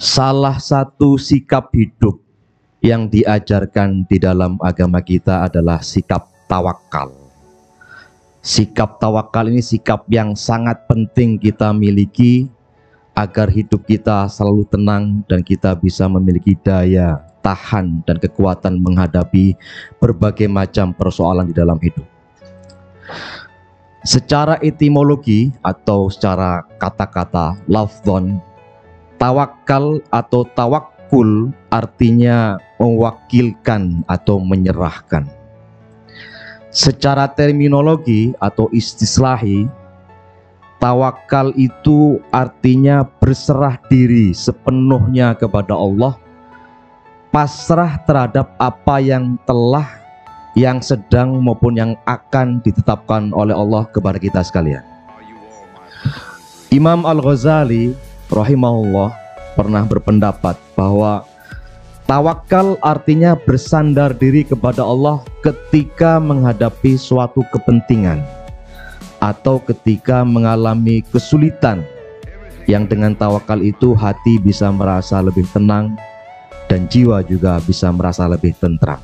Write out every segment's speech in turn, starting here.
Salah satu sikap hidup yang diajarkan di dalam agama kita adalah sikap tawakal. Sikap tawakal ini sikap yang sangat penting kita miliki agar hidup kita selalu tenang dan kita bisa memiliki daya tahan dan kekuatan menghadapi berbagai macam persoalan di dalam hidup. Secara etimologi atau secara kata-kata lafzon, tawakal atau tawakul artinya mewakilkan atau menyerahkan. Secara terminologi atau istislahi, tawakal itu artinya berserah diri sepenuhnya kepada Allah, pasrah terhadap apa yang telah, yang sedang maupun yang akan ditetapkan oleh Allah kepada kita sekalian. Imam Al-Ghazali rahimahullah pernah berpendapat bahwa tawakal artinya bersandar diri kepada Allah ketika menghadapi suatu kepentingan atau ketika mengalami kesulitan, yang dengan tawakal itu hati bisa merasa lebih tenang dan jiwa juga bisa merasa lebih tentram.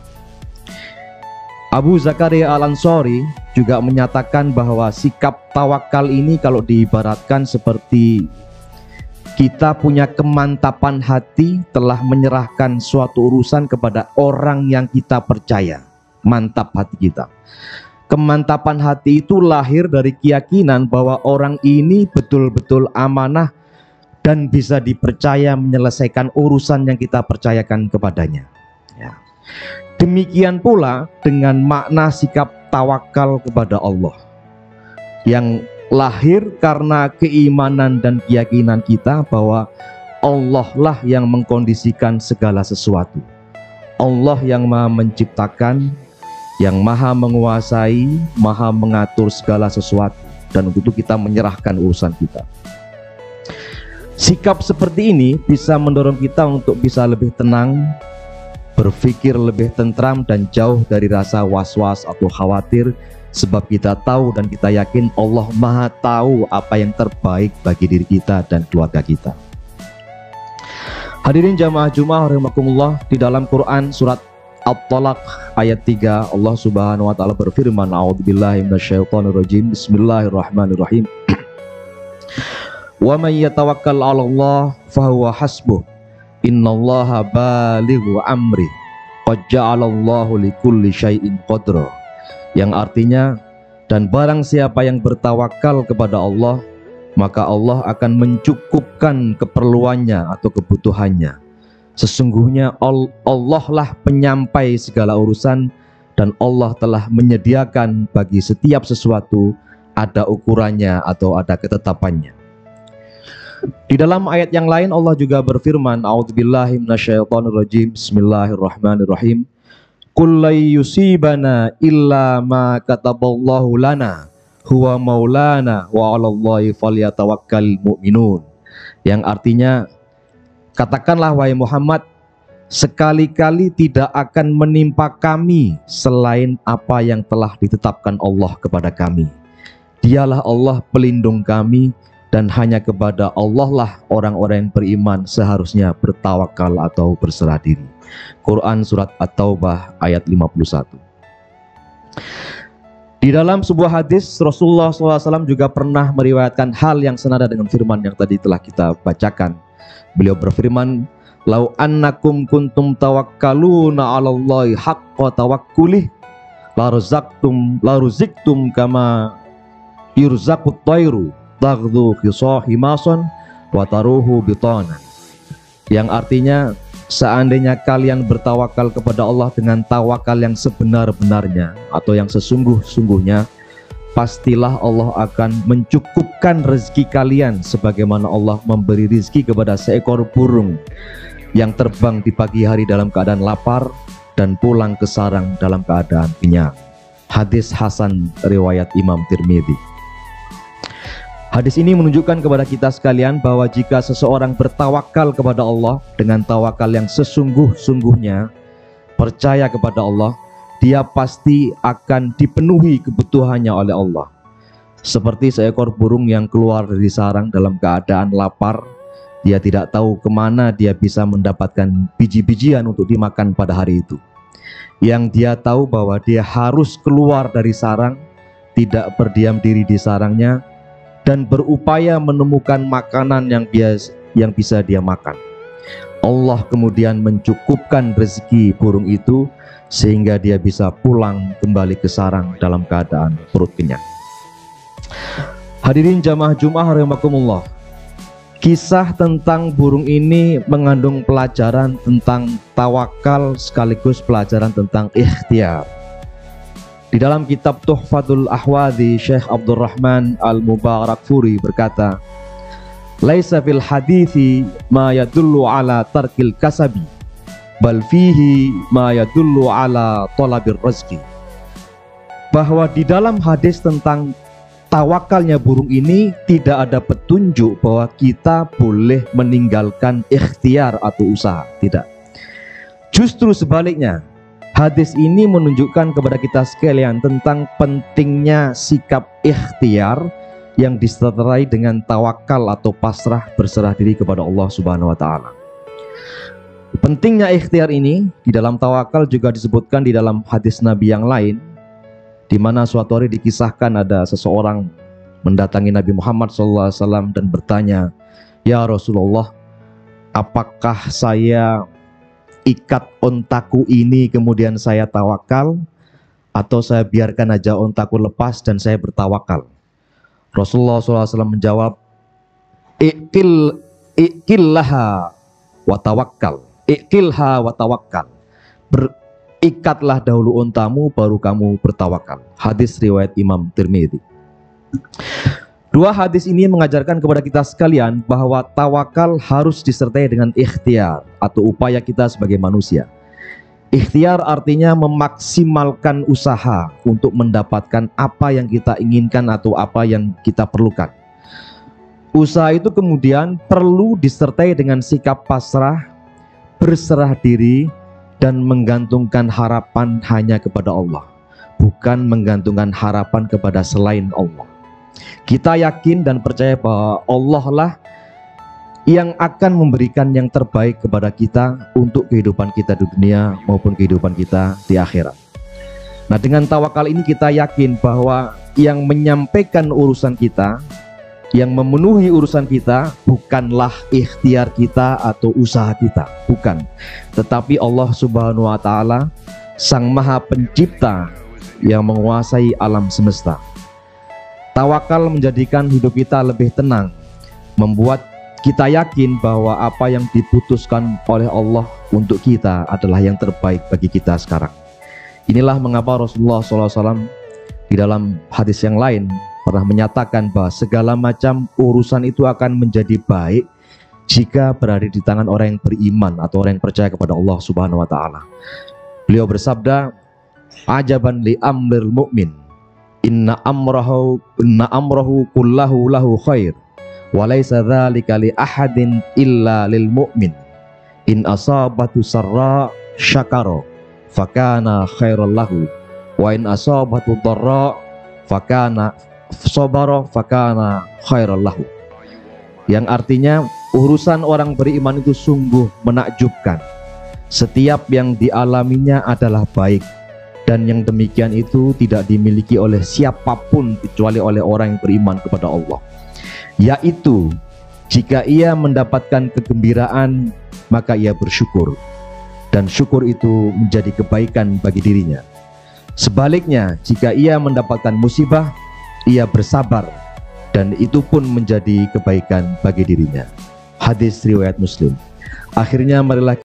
Abu Zakaria Al-Ansari juga menyatakan bahwa sikap tawakal ini kalau diibaratkan seperti kita punya kemantapan hati telah menyerahkan suatu urusan kepada orang yang kita percaya. Mantap hati kita. Kemantapan hati itu lahir dari keyakinan bahwa orang ini betul-betul amanah dan bisa dipercaya menyelesaikan urusan yang kita percayakan kepadanya. Ya. Demikian pula dengan makna sikap tawakal kepada Allah yang lahir karena keimanan dan keyakinan kita bahwa Allah lah yang mengkondisikan segala sesuatu. Allah yang maha menciptakan, yang maha menguasai, maha mengatur segala sesuatu, dan untuk itu kita menyerahkan urusan kita. Sikap seperti ini bisa mendorong kita untuk bisa lebih tenang, berpikir lebih tentram dan jauh dari rasa was-was atau khawatir, sebab kita tahu dan kita yakin Allah maha tahu apa yang terbaik bagi diri kita dan keluarga kita. Hadirin jamaah Jumat rahimakumullah, di dalam Quran surat At-Talaq ayat 3 Allah Subhanahu wa taala berfirman, a'udzubillahi minasyaitonirrajim, bismillahirrahmanirrahim. Wa may yatawakkal 'alallah fahuwa hasbuh, innallaha balighu amri, qad ja'alallahu likulli syai'in qadra. Yang artinya, dan barang siapa yang bertawakal kepada Allah, maka Allah akan mencukupkan keperluannya atau kebutuhannya. Sesungguhnya Allah lah penyampai segala urusan, dan Allah telah menyediakan bagi setiap sesuatu ada ukurannya atau ada ketetapannya. Di dalam ayat yang lain Allah juga berfirman, a'udzubillahi minasyaitonirrajim, bismillahirrahmanirrahim. Qul la yusibana illa ma kataballahu lana huwa maulana wa 'alallahi falyatawakkalul mu'minun. Yang artinya, katakanlah wahai Muhammad, sekali-kali tidak akan menimpa kami selain apa yang telah ditetapkan Allah kepada kami. Dialah Allah pelindung kami, dan hanya kepada Allah lah orang-orang yang beriman seharusnya bertawakal atau berserah diri. Quran surat At-Taubah ayat 51. Di dalam sebuah hadis Rasulullah SAW juga pernah meriwayatkan hal yang senada dengan firman yang tadi telah kita bacakan. Beliau berfirman, "Lau annakum kuntum tawakkaluna 'alallahi haqqa tawakkulih la ruziktum kama yurzaqut thayru taghdu khisahimason wa taruhu bitanan." Yang artinya, seandainya kalian bertawakal kepada Allah dengan tawakal yang sebenar-benarnya atau yang sesungguh-sungguhnya, pastilah Allah akan mencukupkan rezeki kalian sebagaimana Allah memberi rezeki kepada seekor burung yang terbang di pagi hari dalam keadaan lapar dan pulang ke sarang dalam keadaan kenyang. Hadis Hasan riwayat Imam Tirmidzi. Hadis ini menunjukkan kepada kita sekalian bahwa jika seseorang bertawakal kepada Allah dengan tawakal yang sesungguh-sungguhnya, percaya kepada Allah, dia pasti akan dipenuhi kebutuhannya oleh Allah. Seperti seekor burung yang keluar dari sarang dalam keadaan lapar, Dia tidak tahu kemana dia bisa mendapatkan biji-bijian untuk dimakan pada hari itu. Yang dia tahu bahwa dia harus keluar dari sarang, tidak berdiam diri di sarangnya, dan berupaya menemukan makanan yang bisa dia makan. Allah kemudian mencukupkan rezeki burung itu sehingga dia bisa pulang kembali ke sarang dalam keadaan perut kenyang. Hadirin jamaah Jumat rahimakumullah, kisah tentang burung ini mengandung pelajaran tentang tawakal sekaligus pelajaran tentang ikhtiar. Di dalam kitab Tuhfatul Ahwadhi, Syekh Abdurrahman Al-Mubarakfuri berkata, "Laisa fil hadithi ma yadullu ala tarkil kasabi, bal fihi ma yadullu ala talabir rezeki." Bahwa di dalam hadis tentang tawakalnya burung ini tidak ada petunjuk bahwa kita boleh meninggalkan ikhtiar atau usaha, tidak. Justru sebaliknya, hadis ini menunjukkan kepada kita sekalian tentang pentingnya sikap ikhtiar yang disertai dengan tawakal atau pasrah berserah diri kepada Allah Subhanahu wa taala. Pentingnya ikhtiar ini di dalam tawakal juga disebutkan di dalam hadis Nabi yang lain, di mana suatu hari dikisahkan ada seseorang mendatangi Nabi Muhammad SAW dan bertanya, "Ya Rasulullah, apakah saya ikat ontaku ini kemudian saya tawakal, atau saya biarkan aja ontaku lepas dan saya bertawakal?" Rasulullah SAW menjawab, "Ikillaha wa tawakkal, ikilha wa tawakkal." Ikatlah dahulu ontamu baru kamu bertawakal. Hadis riwayat Imam Tirmidzi. Dua hadis ini mengajarkan kepada kita sekalian bahwa tawakal harus disertai dengan ikhtiar atau upaya kita sebagai manusia. Ikhtiar artinya memaksimalkan usaha untuk mendapatkan apa yang kita inginkan atau apa yang kita perlukan. Usaha itu kemudian perlu disertai dengan sikap pasrah, berserah diri, dan menggantungkan harapan hanya kepada Allah, bukan menggantungkan harapan kepada selain Allah. Kita yakin dan percaya bahwa Allah lah yang akan memberikan yang terbaik kepada kita untuk kehidupan kita di dunia maupun kehidupan kita di akhirat. Nah, dengan tawakal ini kita yakin bahwa yang menyampaikan urusan kita, yang memenuhi urusan kita bukanlah ikhtiar kita atau usaha kita, bukan. Tetapi Allah Subhanahu wa taala, Sang Maha Pencipta yang menguasai alam semesta. Tawakal menjadikan hidup kita lebih tenang, membuat kita yakin bahwa apa yang diputuskan oleh Allah untuk kita adalah yang terbaik bagi kita sekarang. Inilah mengapa Rasulullah SAW di dalam hadis yang lain pernah menyatakan bahwa segala macam urusan itu akan menjadi baik jika berada di tangan orang yang beriman atau orang yang percaya kepada Allah Subhanahu wa taala. Beliau bersabda, "Ajaban li amril mu'min, inna amrahu kullahu lahu khair, wa laisa dzalika li ahadin illa lil mu'min. In asabatu sarra syakara fakana khairal lahu, wa in asabatu dharra fakana sabara fakana khairal lahu." Yang artinya urusan orang beriman itu sungguh menakjubkan. Setiap yang dialaminya adalah baik, dan yang demikian itu tidak dimiliki oleh siapapun kecuali oleh orang yang beriman kepada Allah. Yaitu jika ia mendapatkan kegembiraan maka ia bersyukur, dan syukur itu menjadi kebaikan bagi dirinya. Sebaliknya jika ia mendapatkan musibah ia bersabar, dan itu pun menjadi kebaikan bagi dirinya. Hadis riwayat Muslim. Akhirnya marilah